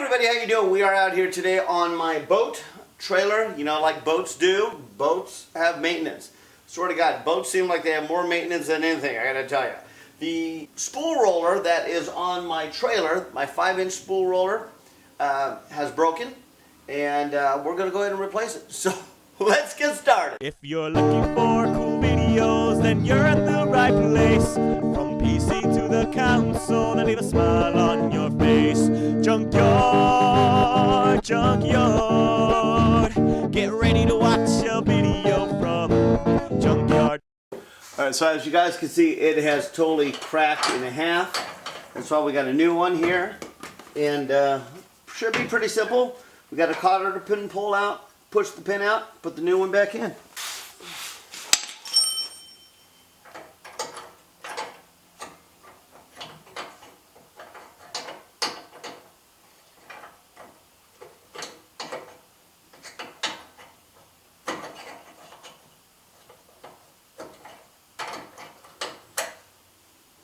everybody, how you doing? We are out here today on my boat trailer. You know, like boats do, boats have maintenance. Swear to God, boats seem like they have more maintenance than anything, I gotta tell you. The spool roller that is on my trailer, my 5-inch spool roller, has broken, and we're gonna go ahead and replace it. So let's get started. If you're looking for cool videos, then you're at the right place. From PC to the console, then leave a smile on your face. Junkyard, junkyard. Get ready to watch a video from Junkyard. Alright, so as you guys can see, it has totally cracked in half. That's why we got a new one here. And should be pretty simple. We got a cotter to pin and pull out, push the pin out, put the new one back in.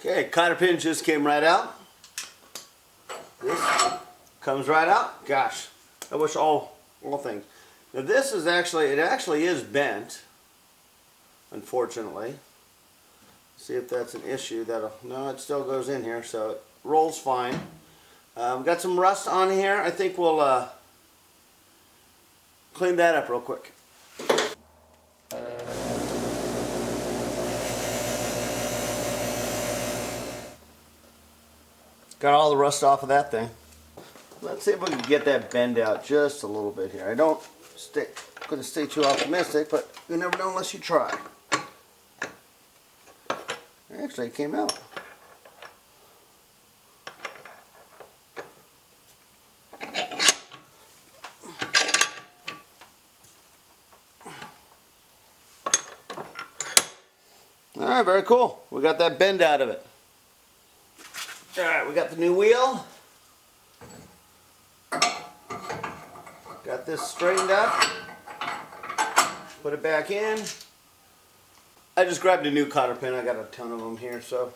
Okay, cotter pin just came right out. This comes right out. Gosh, I wish all things. Now this is actually, it actually is bent, unfortunately. See if that's an issue. No, it still goes in here, so it rolls fine. Got some rust on here. I think we'll clean that up real quick. Got all the rust off of that thing. Let's see if we can get that bend out just a little bit here. I don't gonna stay too optimistic, but you never know unless you try. Actually, it came out. Alright, very cool. We got that bend out of it. Alright, we got the new wheel. Got this straightened up. Put it back in. I just grabbed a new cotter pin. I got a ton of them here, so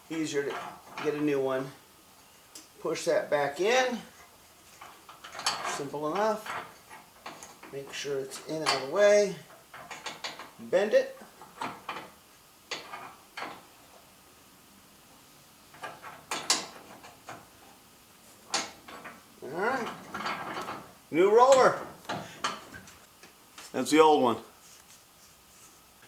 easier to get a new one. Push that back in. Simple enough. Make sure it's in out of the way. Bend it. Alright, new roller. That's the old one.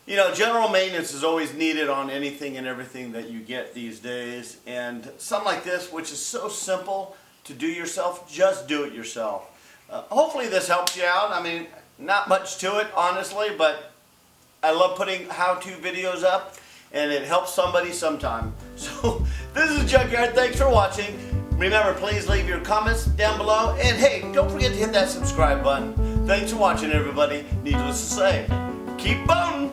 You know, general maintenance is always needed on anything and everything that you get these days. And something like this, which is so simple to do yourself, just do it yourself. Hopefully this helps you out. I mean, not much to it, honestly, but I love putting how-to videos up, and it helps somebody sometime. So, this is Junkyard. Thanks for watching. Remember, please leave your comments down below. And hey, don't forget to hit that subscribe button. Thanks for watching, everybody. Needless to say, keep boating!